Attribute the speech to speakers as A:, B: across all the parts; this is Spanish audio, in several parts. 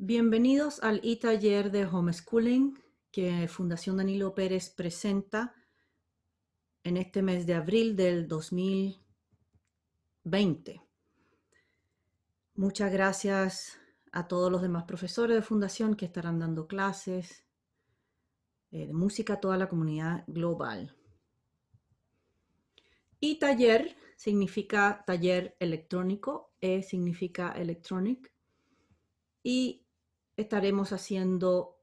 A: Bienvenidos al e-taller de homeschooling que Fundación Danilo Pérez presenta en este mes de abril del 2020. Muchas gracias a todos los demás profesores de Fundación que estarán dando clases de música a toda la comunidad global. E-taller significa taller electrónico, E significa electronic, y estaremos haciendo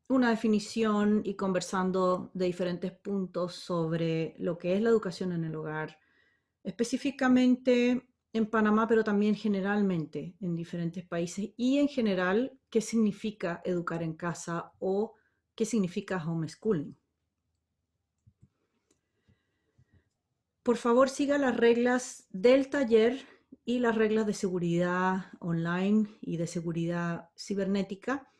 A: una definición y conversando de diferentes puntos sobre lo que es la educación en el hogar, específicamente en Panamá, pero también generalmente en diferentes países, y en general, qué significa educar en casa o qué significa homeschooling. Por favor, siga las reglas del taller y las reglas de seguridad online y de seguridad cibernética.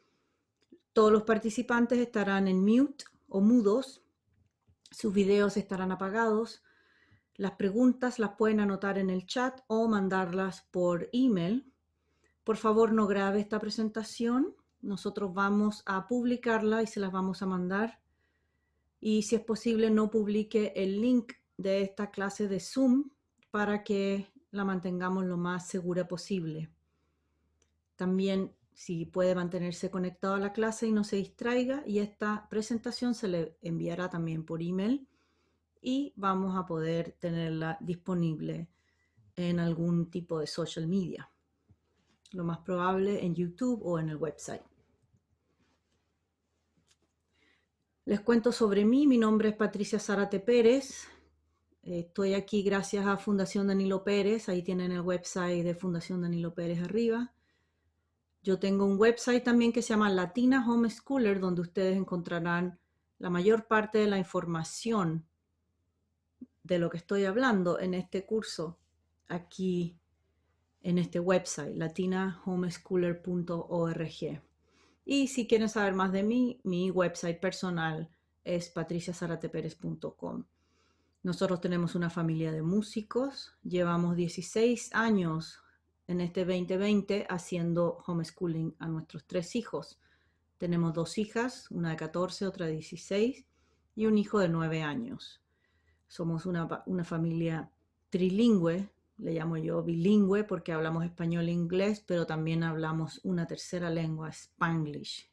A: Todos los participantes estarán en mute o mudos. Sus videos estarán apagados. Las preguntas las pueden anotar en el chat o mandarlas por email. Por favor, no grabe esta presentación. Nosotros vamos a publicarla y se las vamos a mandar. Y si es posible, no publique el link de esta clase de Zoom para que la mantengamos lo más segura posible. También, si puede mantenerse conectado a la clase y no se distraiga, y esta presentación se le enviará también por email y vamos a poder tenerla disponible en algún tipo de social media. Lo más probable en YouTube o en el website. Les cuento sobre mí. Mi nombre es Patricia Zárate Pérez. Estoy aquí gracias a Fundación Danilo Pérez. Ahí tienen el website de Fundación Danilo Pérez arriba. Yo tengo un website también que se llama Latina Homeschooler, donde ustedes encontrarán la mayor parte de la información de lo que estoy hablando en este curso aquí en este website, latinahomeschooler.org. Y si quieren saber más de mí, mi website personal es patriciazarateperez.com. Nosotros tenemos una familia de músicos, llevamos 16 años en este 2020 haciendo homeschooling a nuestros 3 hijos. Tenemos 2 hijas, una de 14, otra de 16 y un hijo de 9 años. Somos una familia trilingüe, le llamo yo bilingüe porque hablamos español e inglés, pero también hablamos una tercera lengua, Spanglish.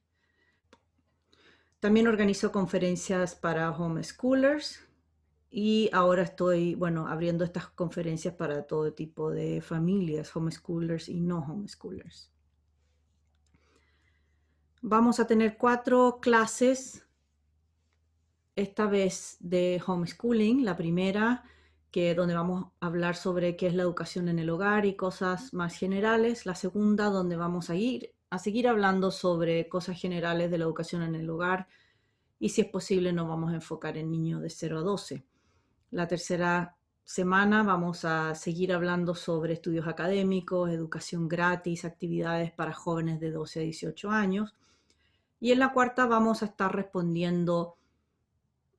A: También organizo conferencias para homeschoolers y ahora estoy, abriendo estas conferencias para todo tipo de familias, homeschoolers y no homeschoolers. Vamos a tener 4 clases esta vez de homeschooling. La primera, donde vamos a hablar sobre qué es la educación en el hogar y cosas más generales. La segunda, donde vamos a seguir hablando sobre cosas generales de la educación en el hogar. Y si es posible, nos vamos a enfocar en niños de 0 a 12. La tercera semana vamos a seguir hablando sobre estudios académicos, educación gratis, actividades para jóvenes de 12 a 18 años. Y en la cuarta vamos a estar respondiendo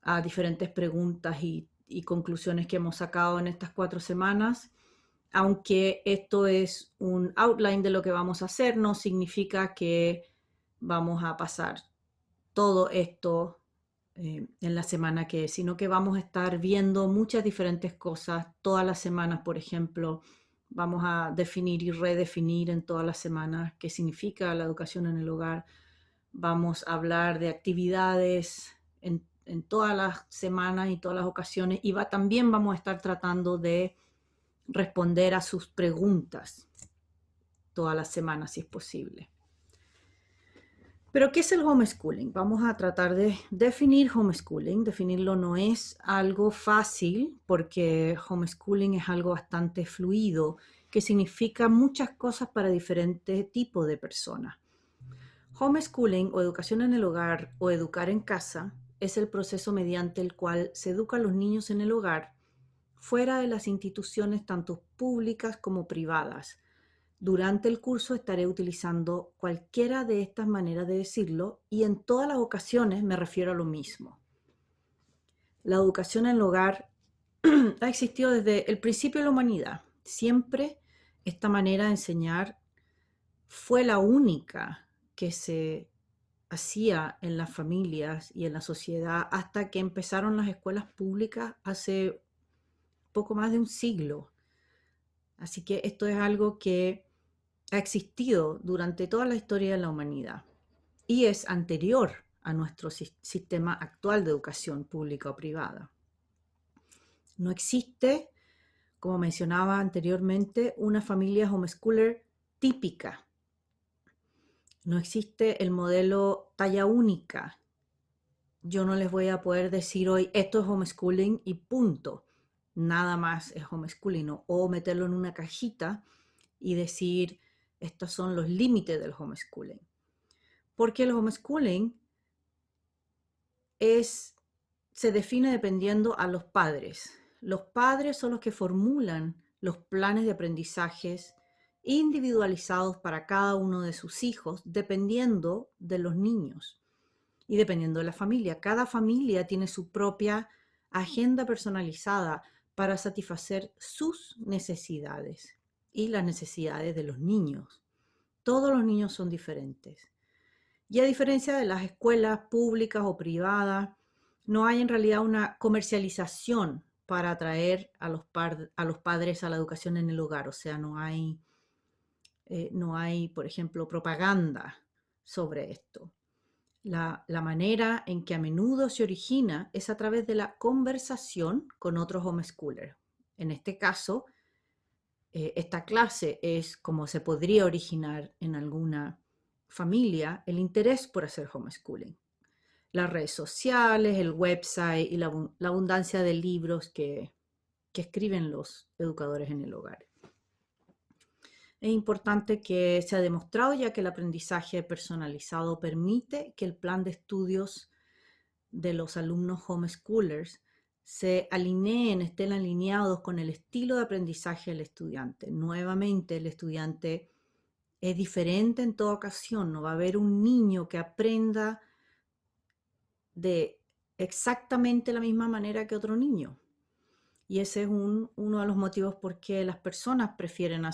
A: a diferentes preguntas y conclusiones que hemos sacado en estas 4 semanas. Aunque esto es un outline de lo que vamos a hacer, no significa que vamos a pasar todo esto en la semana que es, sino que vamos a estar viendo muchas diferentes cosas todas las semanas. Por ejemplo, vamos a definir y redefinir en todas las semanas qué significa la educación en el hogar. Vamos a hablar de actividades en todas las semanas y todas las ocasiones, y también vamos a estar tratando de responder a sus preguntas todas las semanas si es posible. Pero, ¿qué es el homeschooling? Vamos a tratar de definir homeschooling. Definirlo no es algo fácil porque homeschooling es algo bastante fluido, que significa muchas cosas para diferentes tipos de personas. Homeschooling o educación en el hogar o educar en casa es el proceso mediante el cual se educa a los niños en el hogar fuera de las instituciones tanto públicas como privadas. Durante el curso estaré utilizando cualquiera de estas maneras de decirlo y en todas las ocasiones me refiero a lo mismo. La educación en el hogar ha existido desde el principio de la humanidad. Siempre esta manera de enseñar fue la única que se hacía en las familias y en la sociedad hasta que empezaron las escuelas públicas hace poco más de un siglo. Así que esto es algo que ha existido durante toda la historia de la humanidad y es anterior a nuestro sistema actual de educación pública o privada. No existe, como mencionaba anteriormente, una familia homeschooler típica. No existe el modelo talla única. Yo no les voy a poder decir hoy esto es homeschooling y punto. Nada más es homeschooling, o meterlo en una cajita y decir estos son los límites del homeschooling. Porque el homeschooling se define dependiendo a los padres. Los padres son los que formulan los planes de aprendizajes individualizados para cada uno de sus hijos, dependiendo de los niños y dependiendo de la familia. Cada familia tiene su propia agenda personalizada para satisfacer sus necesidades y las necesidades de los niños. Todos los niños son diferentes. Y a diferencia de las escuelas públicas o privadas, no hay en realidad una comercialización para atraer a los padres a la educación en el hogar. O sea, no hay, por ejemplo, propaganda sobre esto. La manera en que a menudo se origina es a través de la conversación con otros homeschoolers. En este caso, esta clase es como se podría originar en alguna familia el interés por hacer homeschooling. Las redes sociales, el website y la abundancia de libros que escriben los educadores en el hogar. Es importante que se ha demostrado ya que el aprendizaje personalizado permite que el plan de estudios de los alumnos homeschoolers se alineen, estén alineados con el estilo de aprendizaje del estudiante. Nuevamente, el estudiante es diferente en toda ocasión. No va a haber un niño que aprenda de exactamente la misma manera que otro niño. Y ese es uno de los motivos por qué las familias prefieren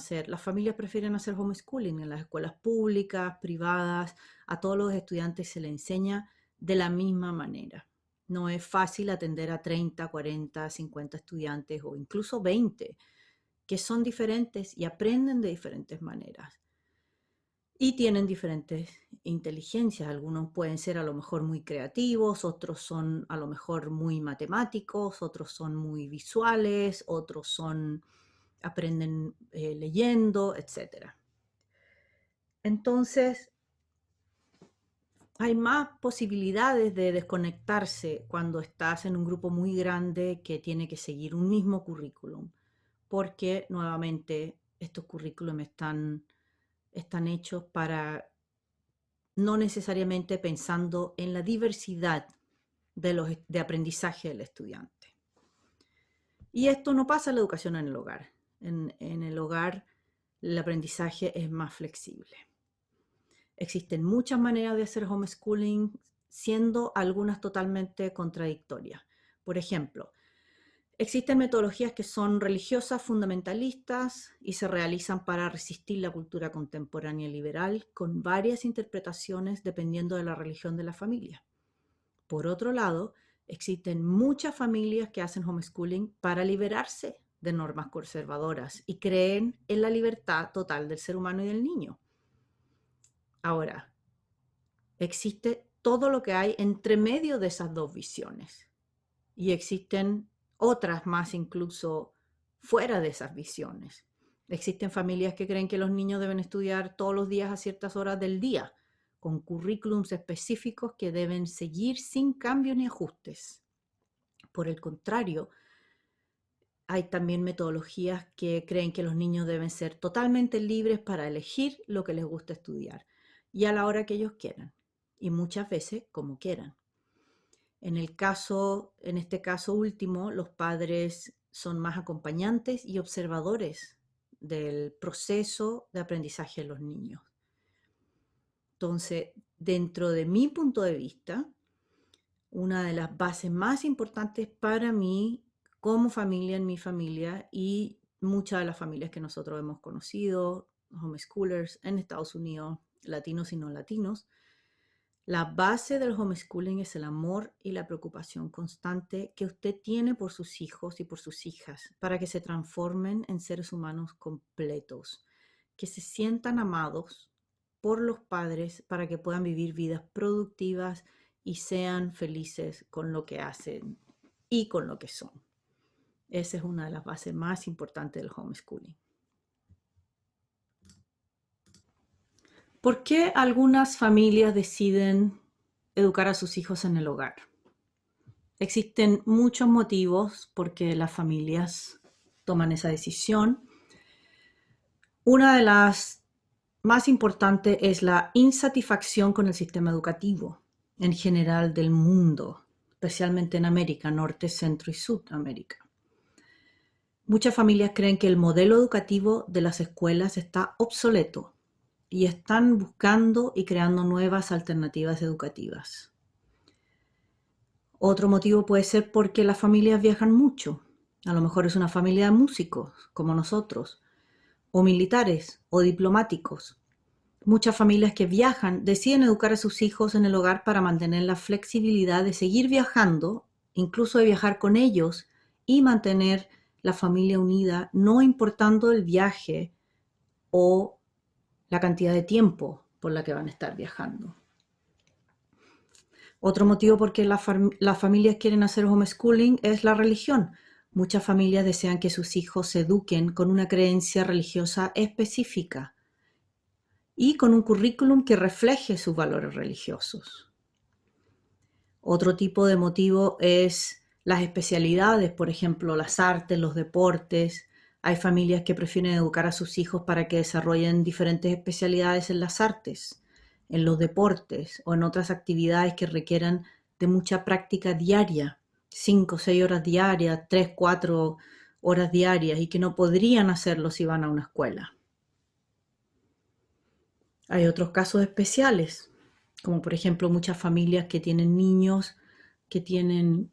A: hacer homeschooling en las escuelas públicas, privadas. A todos los estudiantes se les enseña de la misma manera. No es fácil atender a 30, 40, 50 estudiantes o incluso 20 que son diferentes y aprenden de diferentes maneras. Y tienen diferentes inteligencias. Algunos pueden ser a lo mejor muy creativos, otros son a lo mejor muy matemáticos, otros son muy visuales, otros aprenden leyendo, etc. Entonces, hay más posibilidades de desconectarse cuando estás en un grupo muy grande que tiene que seguir un mismo currículum, porque nuevamente estos currículums están hechos para no necesariamente pensando en la diversidad de aprendizaje del estudiante. Y esto no pasa en la educación en el hogar. En el hogar el aprendizaje es más flexible. Existen muchas maneras de hacer homeschooling, siendo algunas totalmente contradictorias. Por ejemplo, existen metodologías que son religiosas, fundamentalistas y se realizan para resistir la cultura contemporánea liberal con varias interpretaciones dependiendo de la religión de la familia. Por otro lado, existen muchas familias que hacen homeschooling para liberarse de normas conservadoras y creen en la libertad total del ser humano y del niño. Ahora, existe todo lo que hay entre medio de esas dos visiones y existen otras más incluso fuera de esas visiones. Existen familias que creen que los niños deben estudiar todos los días a ciertas horas del día, con currículums específicos que deben seguir sin cambios ni ajustes. Por el contrario, hay también metodologías que creen que los niños deben ser totalmente libres para elegir lo que les gusta estudiar y a la hora que ellos quieran, y muchas veces como quieran. En este caso último, los padres son más acompañantes y observadores del proceso de aprendizaje de los niños. Entonces, dentro de mi punto de vista, una de las bases más importantes para mí, como familia, en mi familia y muchas de las familias que nosotros hemos conocido, homeschoolers en Estados Unidos, latinos y no latinos. La base del homeschooling es el amor y la preocupación constante que usted tiene por sus hijos y por sus hijas para que se transformen en seres humanos completos, que se sientan amados por los padres para que puedan vivir vidas productivas y sean felices con lo que hacen y con lo que son. Esa es una de las bases más importantes del homeschooling. ¿Por qué algunas familias deciden educar a sus hijos en el hogar? Existen muchos motivos por qué las familias toman esa decisión. Una de las más importantes es la insatisfacción con el sistema educativo en general del mundo, especialmente en América, Norte, Centro y Sudamérica. Muchas familias creen que el modelo educativo de las escuelas está obsoleto y están buscando y creando nuevas alternativas educativas. Otro motivo puede ser porque las familias viajan mucho. A lo mejor es una familia de músicos, como nosotros, o militares, o diplomáticos. Muchas familias que viajan deciden educar a sus hijos en el hogar para mantener la flexibilidad de seguir viajando, incluso de viajar con ellos y mantener la familia unida, no importando el viaje o la cantidad de tiempo por la que van a estar viajando. Otro motivo por qué las familias quieren hacer homeschooling es la religión. Muchas familias desean que sus hijos se eduquen con una creencia religiosa específica y con un currículum que refleje sus valores religiosos. Otro tipo de motivo es las especialidades, por ejemplo, las artes, los deportes. Hay familias que prefieren educar a sus hijos para que desarrollen diferentes especialidades en las artes, en los deportes o en otras actividades que requieran de mucha práctica diaria, 5 o 6 horas diarias, 3, 4 horas diarias y que no podrían hacerlo si van a una escuela. Hay otros casos especiales, como por ejemplo muchas familias que tienen niños que tienen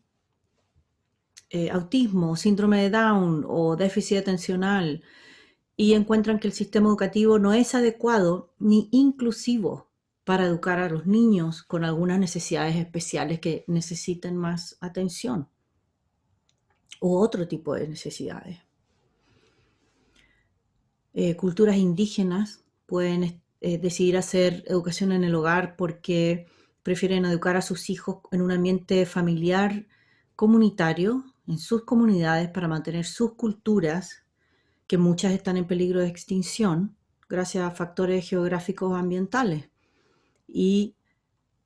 A: autismo, síndrome de Down o déficit atencional y encuentran que el sistema educativo no es adecuado ni inclusivo para educar a los niños con algunas necesidades especiales que necesiten más atención u otro tipo de necesidades. Culturas indígenas pueden decidir hacer educación en el hogar porque prefieren educar a sus hijos en un ambiente familiar, comunitario, en sus comunidades para mantener sus culturas, que muchas están en peligro de extinción gracias a factores geográficos ambientales. Y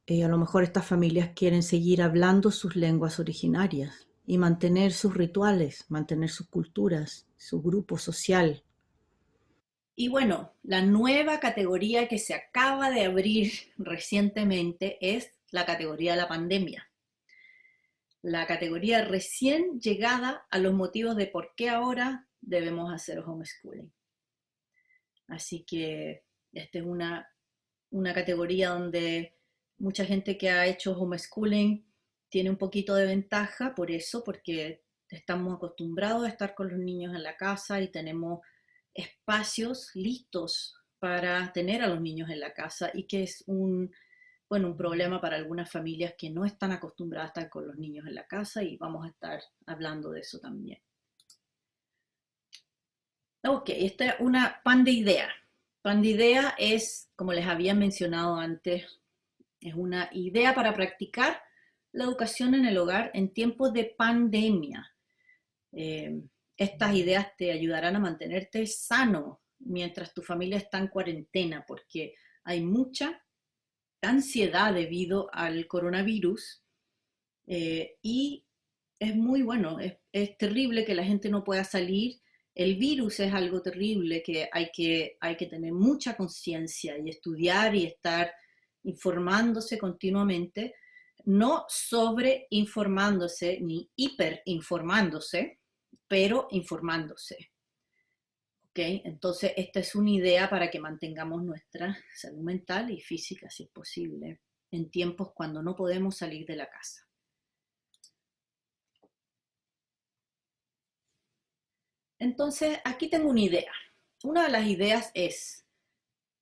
A: a lo mejor estas familias quieren seguir hablando sus lenguas originarias y mantener sus rituales, mantener sus culturas, su grupo social. Y bueno, la nueva categoría que se acaba de abrir recientemente es la categoría de la pandemia. La categoría recién llegada a los motivos de por qué ahora debemos hacer homeschooling. Así que esta es una categoría donde mucha gente que ha hecho homeschooling tiene un poquito de ventaja por eso, porque estamos acostumbrados a estar con los niños en la casa y tenemos espacios listos para tener a los niños en la casa y que es un problema para algunas familias que no están acostumbradas a estar con los niños en la casa y vamos a estar hablando de eso también. Ok, esta es una pan de idea. Pan de idea es, como les había mencionado antes, es una idea para practicar la educación en el hogar en tiempos de pandemia. Eh, Estas ideas te ayudarán a mantenerte sano mientras tu familia está en cuarentena, porque hay mucha ansiedad debido al coronavirus y es muy bueno, es terrible que la gente no pueda salir. El virus es algo terrible que hay que tener mucha conciencia y estudiar y estar informándose continuamente, no sobre informándose ni hiperinformándose, pero informándose. ¿Okay? Entonces, esta es una idea para que mantengamos nuestra salud mental y física, si es posible, en tiempos cuando no podemos salir de la casa. Entonces, aquí tengo una idea. Una de las ideas es,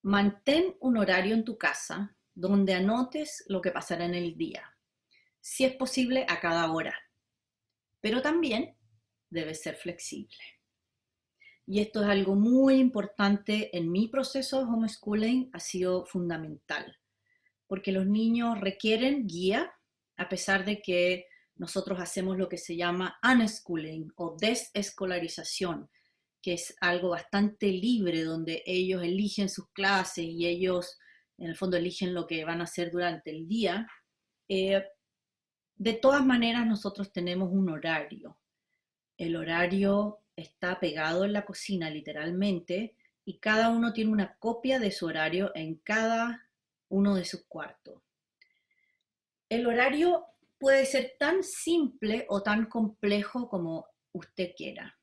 A: Mantén un horario en tu casa donde anotes lo que pasará en el día, si es posible a cada hora, pero también debe ser flexible. Y esto es algo muy importante en mi proceso de homeschooling, ha sido fundamental, porque los niños requieren guía, a pesar de que nosotros hacemos lo que se llama unschooling o desescolarización, que es algo bastante libre, donde ellos eligen sus clases y ellos en el fondo eligen lo que van a hacer durante el día. Eh, de todas maneras, nosotros tenemos un horario. El horario está pegado en la cocina literalmente y cada uno tiene una copia de su horario en cada uno de sus cuartos. El horario puede ser tan simple o tan complejo como usted quiera.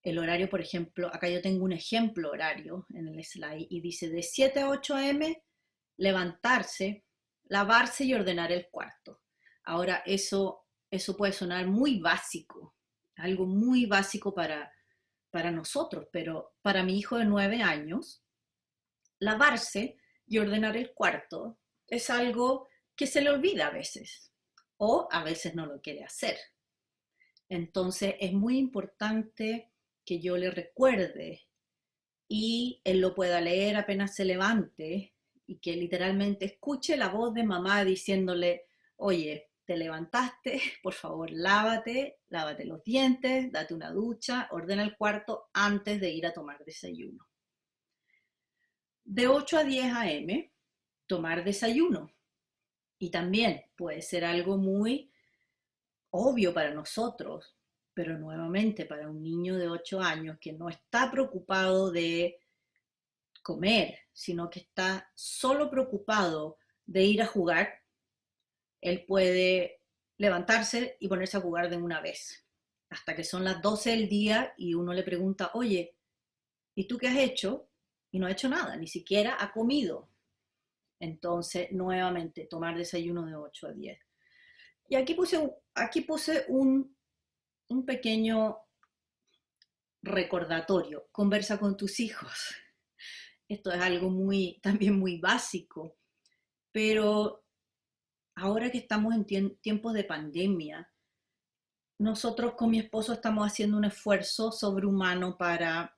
A: El horario, por ejemplo, acá yo tengo un ejemplo horario en el slide y dice de 7 a 8 a.m. levantarse, lavarse y ordenar el cuarto. Ahora eso puede sonar muy básico, algo muy básico para nosotros, pero para mi hijo de 9 años, lavarse y ordenar el cuarto es algo que se le olvida a veces o a veces no lo quiere hacer. Entonces es muy importante que yo le recuerde y él lo pueda leer apenas se levante y que literalmente escuche la voz de mamá diciéndole, oye, te levantaste, por favor lávate los dientes, date una ducha, ordena el cuarto antes de ir a tomar desayuno. De 8 a 10 a.m., tomar desayuno. Y también puede ser algo muy obvio para nosotros, pero nuevamente para un niño de 8 años que no está preocupado de comer, sino que está solo preocupado de ir a jugar, él puede levantarse y ponerse a jugar de una vez, hasta que son las 12 del día y uno le pregunta, oye, ¿y tú qué has hecho? Y no ha hecho nada, ni siquiera ha comido. Entonces, nuevamente, tomar desayuno de 8 a 10. Y aquí puse un pequeño recordatorio. Conversa con tus hijos. Esto es algo también muy básico, pero ahora que estamos en tiempos de pandemia, nosotros con mi esposo estamos haciendo un esfuerzo sobrehumano para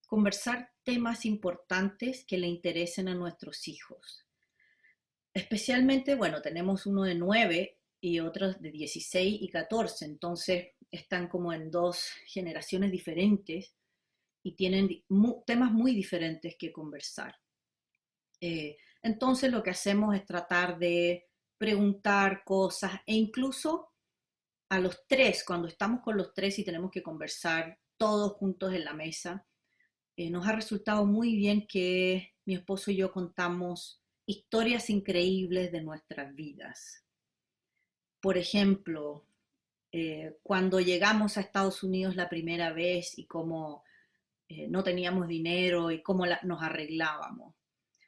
A: conversar temas importantes que le interesen a nuestros hijos. Especialmente, bueno, tenemos uno de 9 y otros de 16 y 14, entonces están como en dos generaciones diferentes y tienen temas muy diferentes que conversar. Entonces lo que hacemos es tratar de preguntar cosas e incluso a los tres, cuando estamos con los tres y tenemos que conversar todos juntos en la mesa, nos ha resultado muy bien que mi esposo y yo contamos historias increíbles de nuestras vidas. Por ejemplo, cuando llegamos a Estados Unidos la primera vez y cómo no teníamos dinero y cómo nos arreglábamos.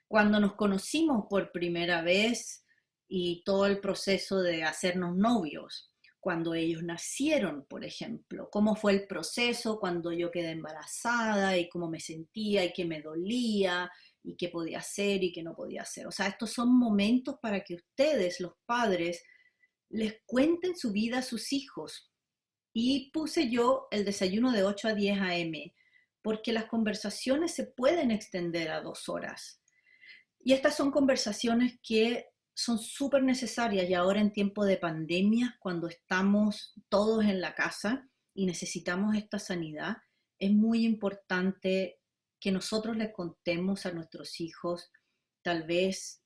A: Cuando nos conocimos por primera vez y todo el proceso de hacernos novios. Cuando ellos nacieron, por ejemplo, cómo fue el proceso cuando yo quedé embarazada y cómo me sentía y qué me dolía y qué podía hacer y qué no podía hacer. O sea, estos son momentos para que ustedes, los padres, les cuenten su vida a sus hijos. Y puse yo el desayuno de 8 a 10 a.m., porque las conversaciones se pueden extender a 2 horas. Y estas son conversaciones que son súper necesarias y ahora en tiempo de pandemia, cuando estamos todos en la casa y necesitamos esta sanidad, es muy importante que nosotros les contemos a nuestros hijos tal vez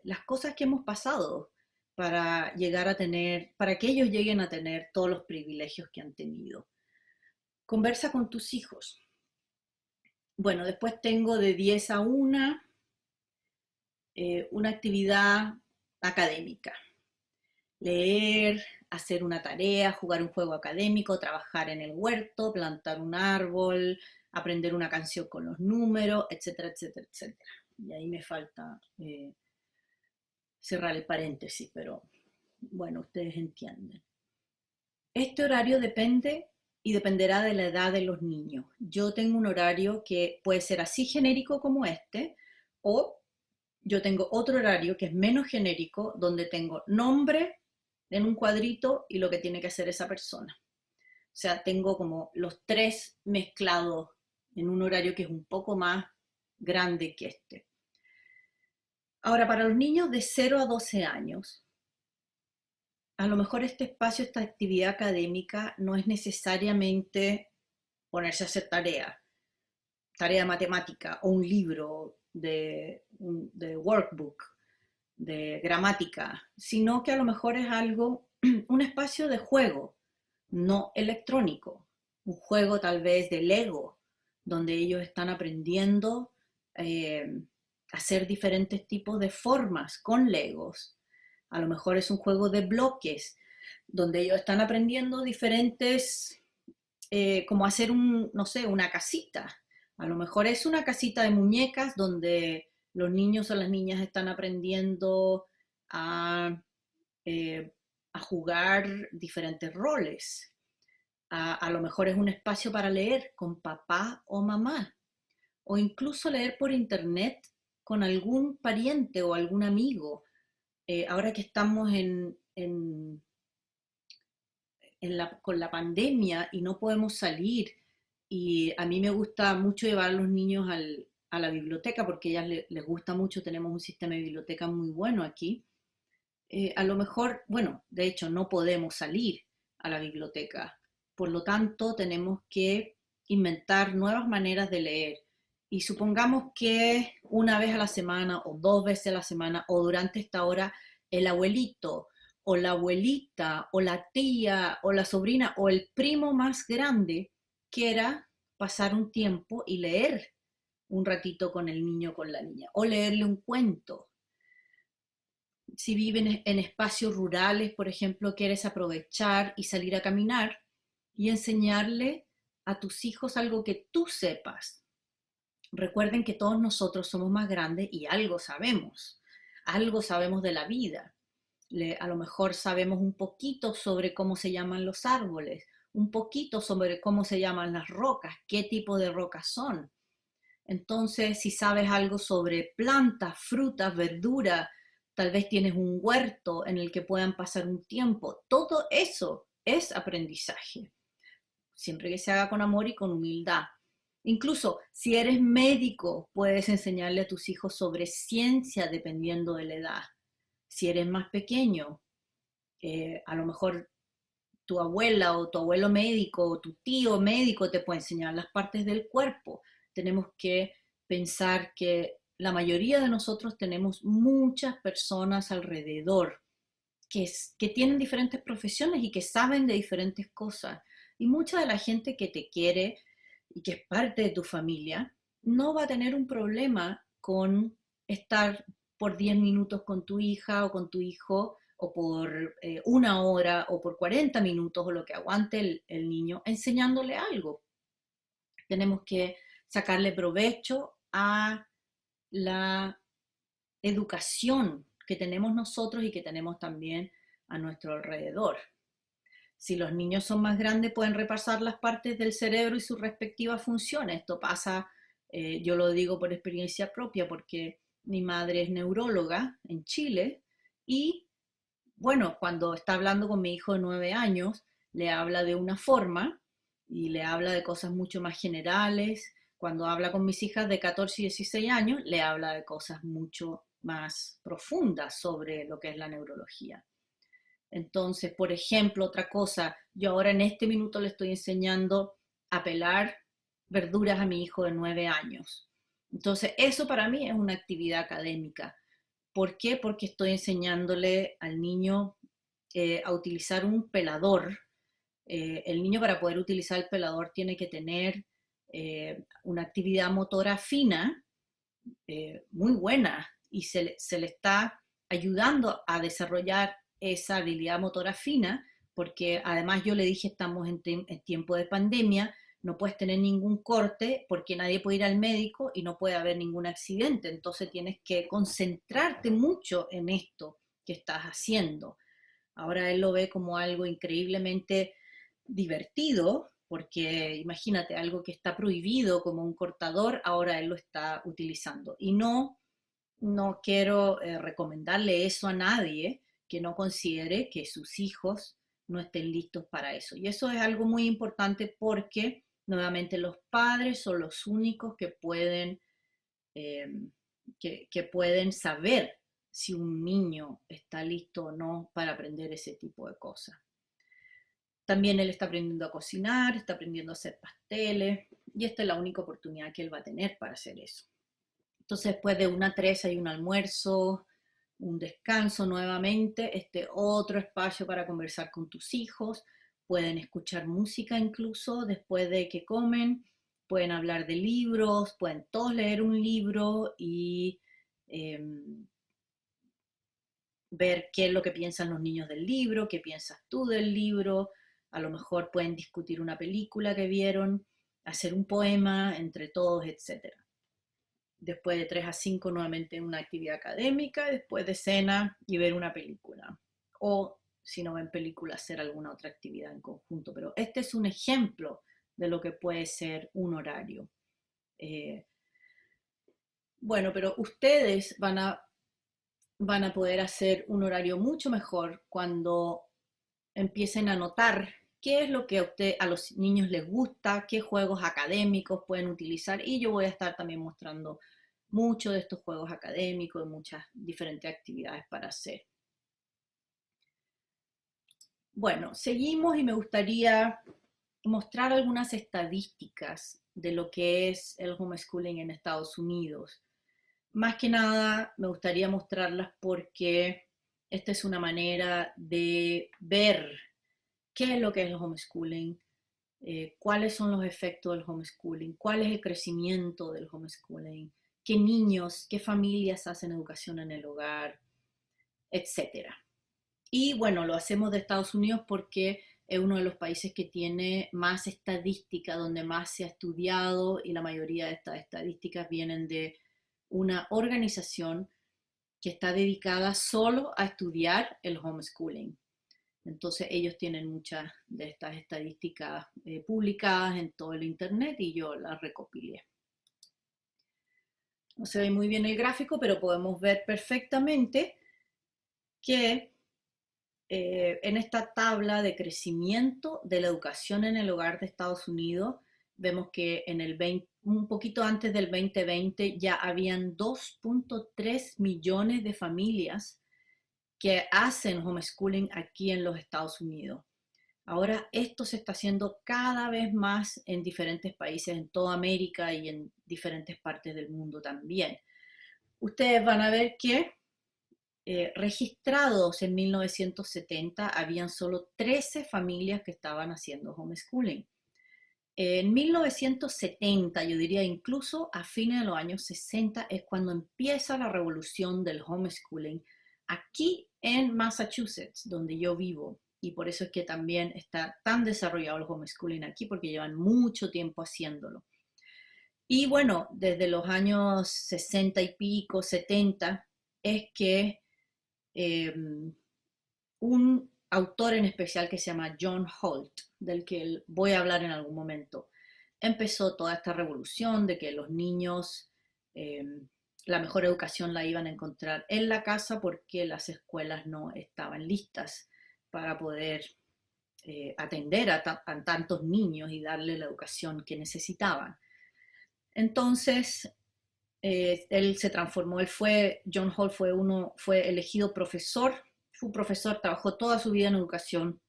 A: las cosas que hemos pasado para llegar a tener, para que ellos lleguen a tener todos los privilegios que han tenido. Conversa con tus hijos. Bueno, después tengo de 10 a 1 una actividad académica. Leer, hacer una tarea, jugar un juego académico, trabajar en el huerto, plantar un árbol, aprender una canción con los números, etcétera, etcétera, etcétera. Y ahí me falta cerrar el paréntesis, pero bueno, ustedes entienden. Este horario depende y dependerá de la edad de los niños. Yo tengo un horario que puede ser así genérico como este, O yo tengo otro horario que es menos genérico, donde tengo nombre en un cuadrito y lo que tiene que hacer esa persona. O sea, tengo como los tres mezclados en un horario que es un poco más grande que este. Ahora, para los niños de 0 a 12 años, a lo mejor este espacio, esta actividad académica, no es necesariamente ponerse a hacer tarea matemática o un libro de workbook, de gramática, sino que a lo mejor es algo, un espacio de juego, no electrónico, un juego tal vez de Lego, donde ellos están aprendiendo a hacer diferentes tipos de formas con Legos. A lo mejor es un juego de bloques, donde ellos están aprendiendo diferentes, como hacer no sé, una casita. A lo mejor es una casita de muñecas donde los niños o las niñas están aprendiendo a, eh, a jugar diferentes roles. A lo mejor es un espacio para leer con papá o mamá, o incluso leer por internet con algún pariente o algún amigo. Ahora que estamos con la pandemia y no podemos salir, y a mí me gusta mucho llevar a los niños a la biblioteca porque a ellas les gusta mucho, tenemos un sistema de biblioteca muy bueno aquí. A lo mejor, bueno, de hecho no podemos salir a la biblioteca, por lo tanto tenemos que inventar nuevas maneras de leer. Y supongamos que una vez a la semana o 2 veces a la semana o durante esta hora el abuelito o la abuelita o la tía o la sobrina o el primo más grande quiera pasar un tiempo y leer un ratito con el niño o con la niña, o leerle un cuento. Si viven en espacios rurales, por ejemplo, quieres aprovechar y salir a caminar y enseñarle a tus hijos algo que tú sepas. Recuerden que todos nosotros somos más grandes y algo sabemos de la vida. A lo mejor sabemos un poquito sobre cómo se llaman los árboles, un poquito sobre cómo se llaman las rocas, qué tipo de rocas son. Entonces, si sabes algo sobre plantas, frutas, verduras, tal vez tienes un huerto en el que puedan pasar un tiempo, todo eso es aprendizaje, siempre que se haga con amor y con humildad. Incluso si eres médico, puedes enseñarle a tus hijos sobre ciencia dependiendo de la edad. Si eres más pequeño, a lo mejor tu abuela o tu abuelo médico o tu tío médico te puede enseñar las partes del cuerpo. Tenemos que pensar que la mayoría de nosotros tenemos muchas personas alrededor que tienen diferentes profesiones y que saben de diferentes cosas. Y mucha de la gente que te quiere y que es parte de tu familia no va a tener un problema con estar por 10 minutos con tu hija o con tu hijo, o por 1 hora o por 40 minutos o lo que aguante el niño, enseñándole algo. Tenemos que sacarle provecho a la educación que tenemos nosotros y que tenemos también a nuestro alrededor. Si los niños son más grandes, pueden repasar las partes del cerebro y sus respectivas funciones. Esto pasa, yo lo digo por experiencia propia, porque mi madre es neuróloga en Chile y, bueno, cuando está hablando con mi hijo de 9 años, le habla de una forma y le habla de cosas mucho más generales. Cuando habla con mis hijas de 14 y 16 años, le habla de cosas mucho más profundas sobre lo que es la neurología. Entonces, por ejemplo, otra cosa, yo ahora en este minuto le estoy enseñando a pelar verduras a mi hijo de 9 años. Entonces, eso para mí es una actividad académica. ¿Por qué? Porque estoy enseñándole al niño a utilizar un pelador. El niño, para poder utilizar el pelador, tiene que tener una actividad motora fina, muy buena, y se le está ayudando a desarrollar esa habilidad motora fina, porque además yo le dije, estamos en tiempo de pandemia, no puedes tener ningún corte porque nadie puede ir al médico y no puede haber ningún accidente, entonces tienes que concentrarte mucho en esto que estás haciendo. Ahora él lo ve como algo increíblemente divertido, porque imagínate, algo que está prohibido como un cortador, ahora él lo está utilizando. Y no no quiero recomendarle eso a nadie que no considere que sus hijos no estén listos para eso. Y eso es algo muy importante porque nuevamente los padres son los únicos que eh, que pueden saber si un niño está listo o no para aprender ese tipo de cosas. También él está aprendiendo a cocinar, está aprendiendo a hacer pasteles y esta es la única oportunidad que él va a tener para hacer eso. Entonces, después de una 3 hay un almuerzo, un descanso nuevamente, otro espacio para conversar con tus hijos, pueden escuchar música incluso después de que comen, pueden hablar de libros, pueden todos leer un libro y eh, ver qué es lo que piensan los niños del libro, qué piensas tú del libro, a lo mejor pueden discutir una película que vieron, hacer un poema entre todos, etc. Después de 3 a 5 nuevamente una actividad académica, después de cena y ver una película. O si no ven película, hacer alguna otra actividad en conjunto. Pero este es un ejemplo de lo que puede ser un horario. Eh, bueno, pero ustedes van a poder hacer un horario mucho mejor cuando empiecen a notar qué es lo que a los niños les gusta, qué juegos académicos pueden utilizar y yo voy a estar también mostrando mucho de estos juegos académicos, muchas diferentes actividades para hacer. Bueno, seguimos y me gustaría mostrar algunas estadísticas de lo que es el homeschooling en Estados Unidos. Más que nada, me gustaría mostrarlas porque esta es una manera de ver qué es lo que es el homeschooling, cuáles son los efectos del homeschooling, cuál es el crecimiento del homeschooling, qué niños, qué familias hacen educación en el hogar, etcétera. Y bueno, lo hacemos de Estados Unidos porque es uno de los países que tiene más estadística, donde más se ha estudiado y la mayoría de estas estadísticas vienen de una organización que está dedicada solo a estudiar el homeschooling. Entonces ellos tienen muchas de estas estadísticas publicadas en todo el internet y yo las recopilé. No se ve muy bien el gráfico, pero podemos ver perfectamente que en esta tabla de crecimiento de la educación en el hogar de Estados Unidos, vemos que en el 20, un poquito antes del 2020 ya habían 2.3 millones de familias que hacen homeschooling aquí en los Estados Unidos. Ahora esto se está haciendo cada vez más en diferentes países, en toda América y en diferentes partes del mundo también. Ustedes van a ver que registrados en 1970 habían solo 13 familias que estaban haciendo homeschooling. En 1970, yo diría incluso a fines de los años 60, es cuando empieza la revolución del homeschooling aquí en Massachusetts, donde yo vivo. Y por eso es que también está tan desarrollado el homeschooling aquí, porque llevan mucho tiempo haciéndolo. Y bueno, desde los años 60 y pico, 70, es que eh, un autor en especial que se llama John Holt, del que voy a hablar en algún momento, empezó toda esta revolución de que los niños eh, la mejor educación la iban a encontrar en la casa porque las escuelas no estaban listas para poder atender a tantos niños y darle la educación que necesitaban. Entonces, él se transformó, John Hall fue elegido profesor, fue un profesor, trabajó toda su vida en educación.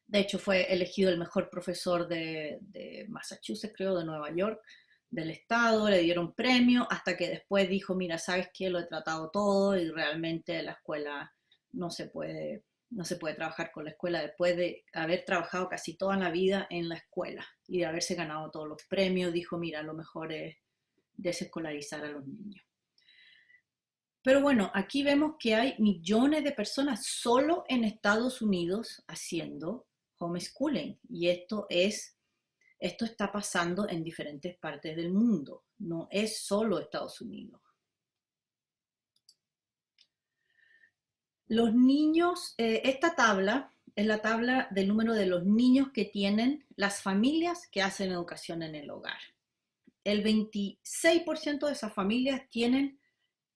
A: De hecho, fue elegido el mejor profesor de Massachusetts, creo, de Nueva York, del estado, le dieron premio, hasta que después dijo, mira, ¿sabes qué? Lo he tratado todo y realmente la escuela no se puede, no se puede trabajar con la escuela después de haber trabajado casi toda la vida en la escuela y de haberse ganado todos los premios, dijo, mira, lo mejor es desescolarizar a los niños. Pero bueno, aquí vemos que hay millones de personas solo en Estados Unidos haciendo homeschooling y esto está pasando en diferentes partes del mundo, no es solo Estados Unidos. Los niños, esta tabla es la tabla del número de los niños que tienen las familias que hacen educación en el hogar. El 26% de esas familias tienen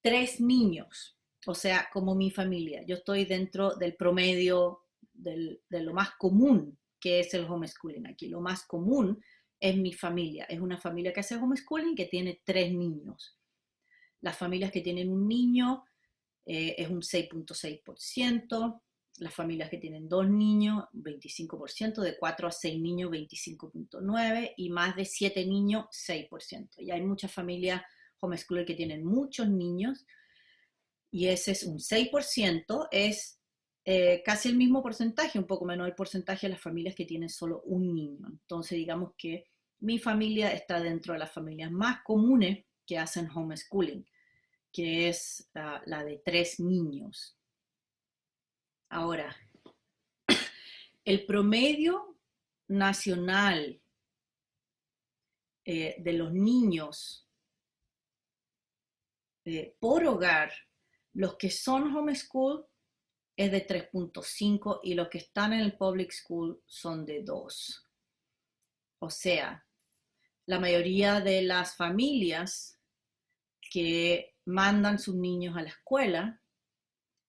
A: 3 niños, o sea, como mi familia. Yo estoy dentro del promedio de lo más común que es el homeschooling aquí. Lo más común es mi familia. Es una familia que hace homeschooling que tiene 3 niños. Las familias que tienen un niño es un 6.6%. Las familias que tienen 2 niños, 25%, de 4 a 6 niños, 25.9%, y más de 7 niños, 6%. Y hay muchas familias homeschooler que tienen muchos niños, y ese es un 6%, es casi el mismo porcentaje, un poco menos el porcentaje de las familias que tienen solo un niño. Entonces digamos que mi familia está dentro de las familias más comunes que hacen homeschooling, que es la de 3 niños. Ahora, el promedio nacional de los niños por hogar, los que son homeschool es de 3.5 y los que están en el public school son de 2. O sea, la mayoría de las familias que mandan sus niños a la escuela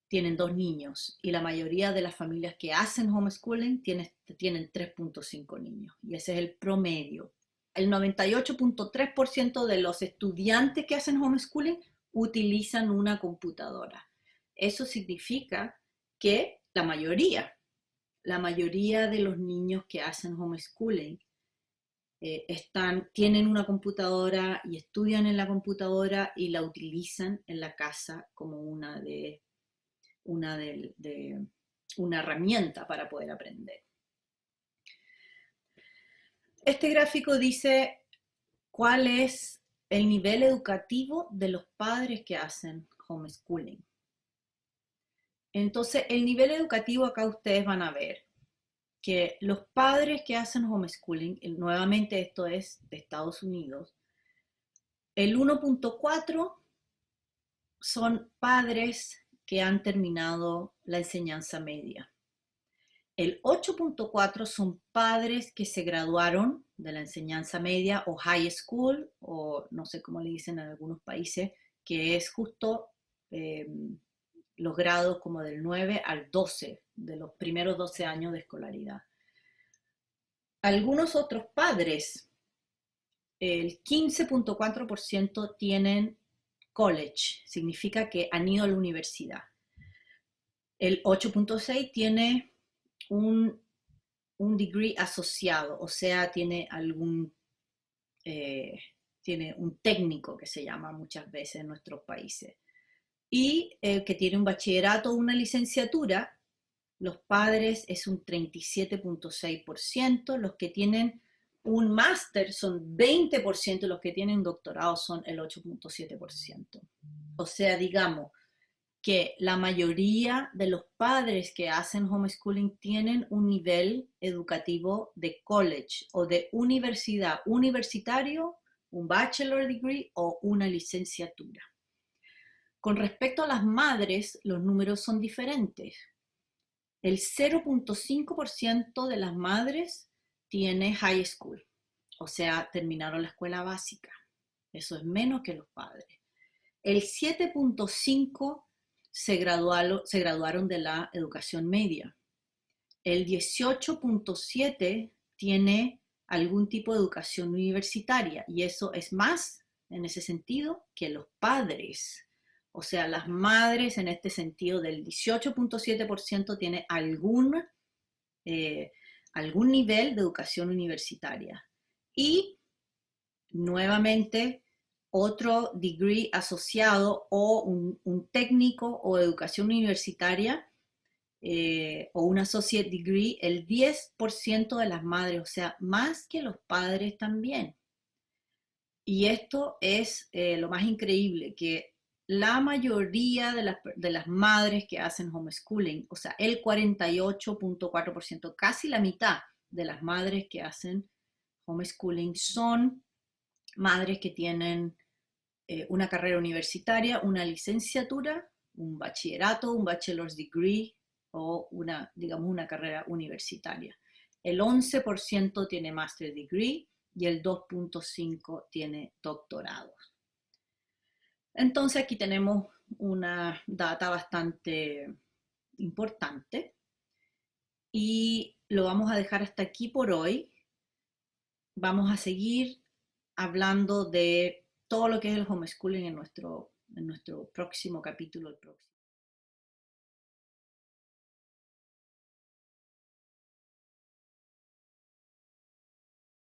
A: tienen 2 niños, y la mayoría de las familias que hacen homeschooling tienen 3.5 niños, y ese es el promedio. El 98.3% de los estudiantes que hacen homeschooling utilizan una computadora. Eso significa que la mayoría de los niños que hacen homeschooling tienen una computadora y estudian en la computadora y la utilizan en la casa como una herramienta para poder aprender. Este gráfico dice cuál es el nivel educativo de los padres que hacen homeschooling. Entonces, el nivel educativo acá ustedes van a ver que los padres que hacen homeschooling, nuevamente esto es de Estados Unidos, el 1.4 son padres que han terminado la enseñanza media. El 8.4 son padres que se graduaron de la enseñanza media o high school, o no sé cómo le dicen en algunos países, que es justo los grados como del 9 al 12, de los primeros 12 años de escolaridad. Algunos otros padres, el 15.4% tienen college, significa que han ido a la universidad. El 8.6 tiene un degree asociado, o sea, tiene tiene un técnico que se llama muchas veces en nuestros países. Y que tiene un bachillerato o una licenciatura, los padres es un 37.6%, los que tienen un máster son 20%, los que tienen doctorado son el 8.7%. O sea, digamos que la mayoría de los padres que hacen homeschooling tienen un nivel educativo de college o de universidad, universitario, un bachelor degree o una licenciatura. Con respecto a las madres, los números son diferentes. El 0.5% de las madres tiene high school, o sea, terminaron la escuela básica. Eso es menos que los padres. El 7.5% se graduaron de la educación media. El 18.7% tiene algún tipo de educación universitaria, y eso es más en ese sentido que los padres. O sea, las madres en este sentido del 18.7% tiene algún nivel de educación universitaria. Y nuevamente otro degree asociado o un técnico o educación universitaria o un associate degree, el 10% de las madres, o sea, más que los padres también. Y esto es lo más increíble, que la mayoría de las madres que hacen homeschooling, o sea, el 48.4%, casi la mitad de las madres que hacen homeschooling son madres que tienen una carrera universitaria, una licenciatura, un bachillerato, un bachelor's degree o digamos, una carrera universitaria. El 11% tiene master degree y el 2.5% tiene doctorados. Entonces aquí tenemos una data bastante importante y lo vamos a dejar hasta aquí por hoy. Vamos a seguir hablando de todo lo que es el homeschooling en nuestro próximo capítulo. El próximo.